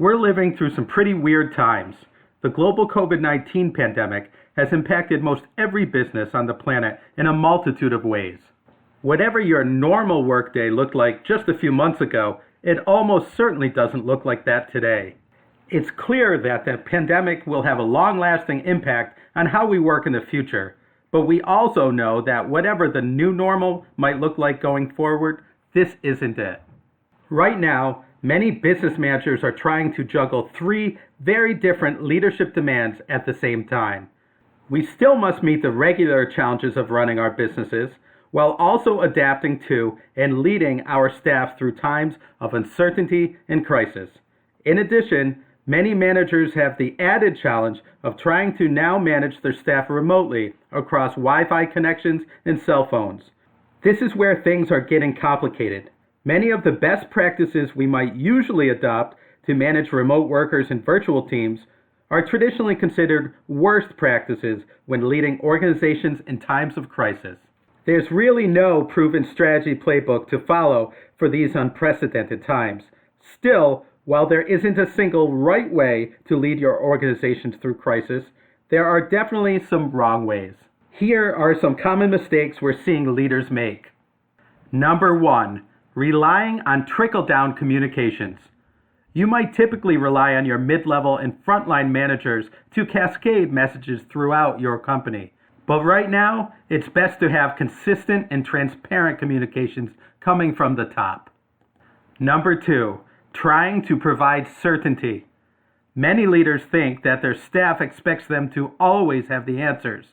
We're living through some pretty weird times. The global COVID-19 pandemic has impacted most every business on the planet in a multitude of ways. Whatever your normal workday looked like just a few months ago, it almost certainly doesn't look like that today. It's clear that the pandemic will have a long-lasting impact on how we work in the future, but we also know that whatever the new normal might look like going forward, this isn't it. Right now, many business managers are trying to juggle three very different leadership demands at the same time. We still must meet the regular challenges of running our businesses, while also adapting to and leading our staff through times of uncertainty and crisis. In addition, many managers have the added challenge of trying to now manage their staff remotely across Wi-Fi connections and cell phones. This is where things are getting complicated. Many of the best practices we might usually adopt to manage remote workers and virtual teams are traditionally considered worst practices when leading organizations in times of crisis. There's really no proven strategy playbook to follow for these unprecedented times. Still, while there isn't a single right way to lead your organizations through crisis, there are definitely some wrong ways. Here are some common mistakes we're seeing leaders make. Number 1. Relying on trickle-down communications. You might typically rely on your mid-level and frontline managers to cascade messages throughout your company. But right now, it's best to have consistent and transparent communications coming from the top. Number 2. Trying to provide certainty. Many leaders think that their staff expects them to always have the answers.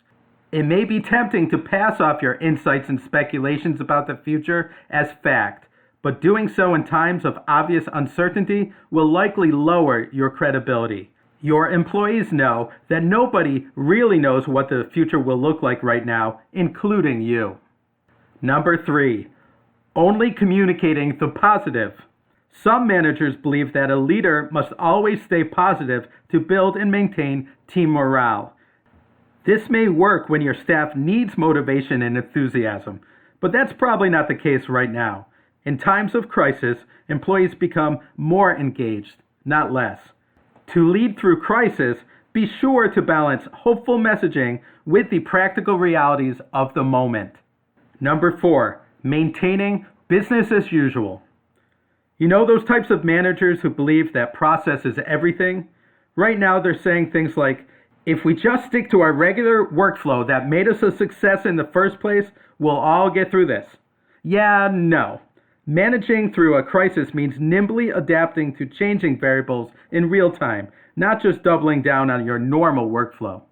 It may be tempting to pass off your insights and speculations about the future as fact, but doing so in times of obvious uncertainty will likely lower your credibility. Your employees know that nobody really knows what the future will look like right now, including you. Number 3. Only communicating the positive. Some managers believe that a leader must always stay positive to build and maintain team morale. This may work when your staff needs motivation and enthusiasm, but that's probably not the case right now. In times of crisis, employees become more engaged, not less. To lead through crisis, be sure to balance hopeful messaging with the practical realities of the moment. Number 4, maintaining business as usual. You know those types of managers who believe that process is everything? Right now they're saying things like, if we just stick to our regular workflow that made us a success in the first place, we'll all get through this. Yeah, no. Managing through a crisis means nimbly adapting to changing variables in real time, not just doubling down on your normal workflow.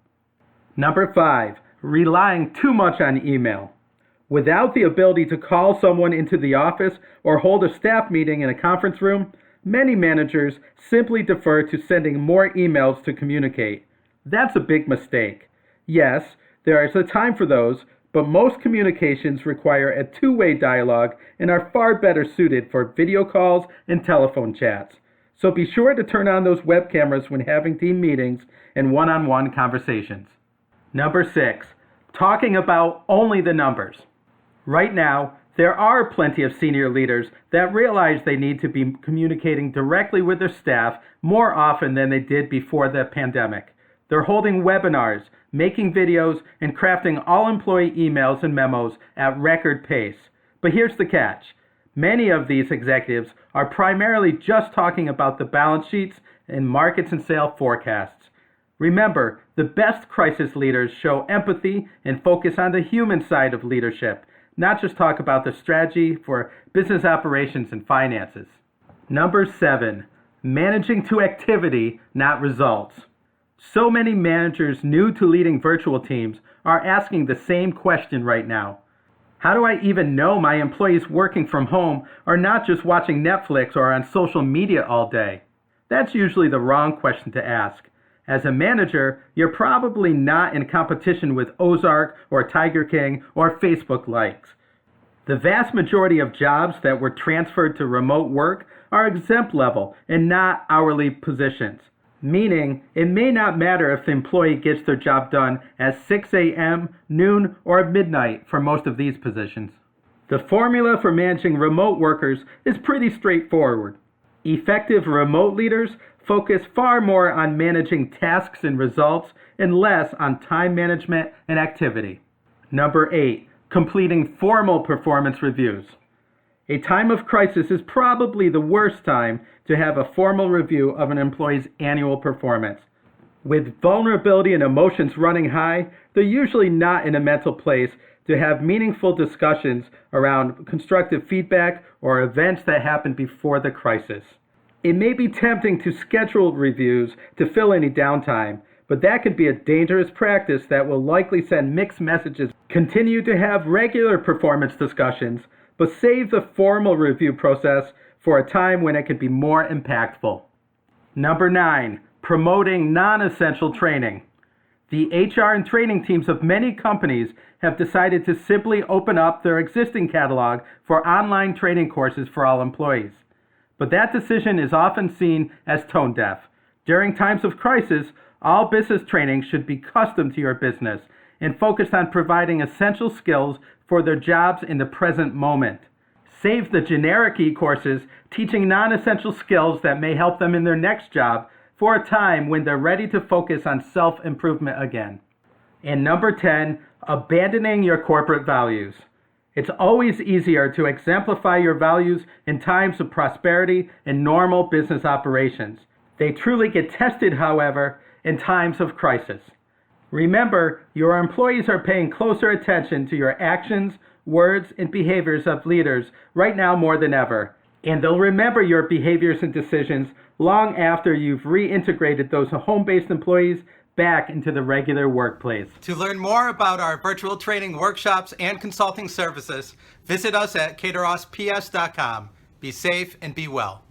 Number 5, relying too much on email. Without the ability to call someone into the office or hold a staff meeting in a conference room, many managers simply defer to sending more emails to communicate. That's a big mistake. Yes, there is a time for those, but most communications require a two-way dialogue and are far better suited for video calls and telephone chats. So be sure to turn on those web cameras when having team meetings and one-on-one conversations. Number 6, talking about only the numbers. Right now, there are plenty of senior leaders that realize they need to be communicating directly with their staff more often than they did before the pandemic. They're holding webinars, making videos, and crafting all-employee emails and memos at record pace. But here's the catch. Many of these executives are primarily just talking about the balance sheets and markets and sale forecasts. Remember, the best crisis leaders show empathy and focus on the human side of leadership, not just talk about the strategy for business operations and finances. Number 7, managing to activity, not results. So many managers new to leading virtual teams are asking the same question right now. How do I even know my employees working from home are not just watching Netflix or on social media all day? That's usually the wrong question to ask. As a manager, you're probably not in competition with Ozark or Tiger King or Facebook likes. The vast majority of jobs that were transferred to remote work are exempt level and not hourly positions. Meaning, it may not matter if the employee gets their job done at 6 a.m., noon, or midnight for most of these positions. The formula for managing remote workers is pretty straightforward. Effective remote leaders focus far more on managing tasks and results and less on time management and activity. Number 8, completing formal performance reviews. A time of crisis is probably the worst time to have a formal review of an employee's annual performance. With vulnerability and emotions running high, they're usually not in a mental place to have meaningful discussions around constructive feedback or events that happened before the crisis. It may be tempting to schedule reviews to fill any downtime, but that could be a dangerous practice that will likely send mixed messages. Continue to have regular performance discussions, but save the formal review process for a time when it can be more impactful. Number 9, promoting non-essential training. The HR and training teams of many companies have decided to simply open up their existing catalog for online training courses for all employees. But that decision is often seen as tone deaf. During times of crisis, all business training should be custom to your business and focused on providing essential skills for their jobs in the present moment. Save the generic e-courses teaching non-essential skills that may help them in their next job for a time when they're ready to focus on self-improvement again. And number 10, abandoning your corporate values. It's always easier to exemplify your values in times of prosperity and normal business operations. They truly get tested, however, in times of crisis. Remember, your employees are paying closer attention to your actions, words, and behaviors of leaders right now more than ever. And they'll remember your behaviors and decisions long after you've reintegrated those home-based employees back into the regular workplace. To learn more about our virtual training workshops and consulting services, visit us at caterosps.com. Be safe and be well.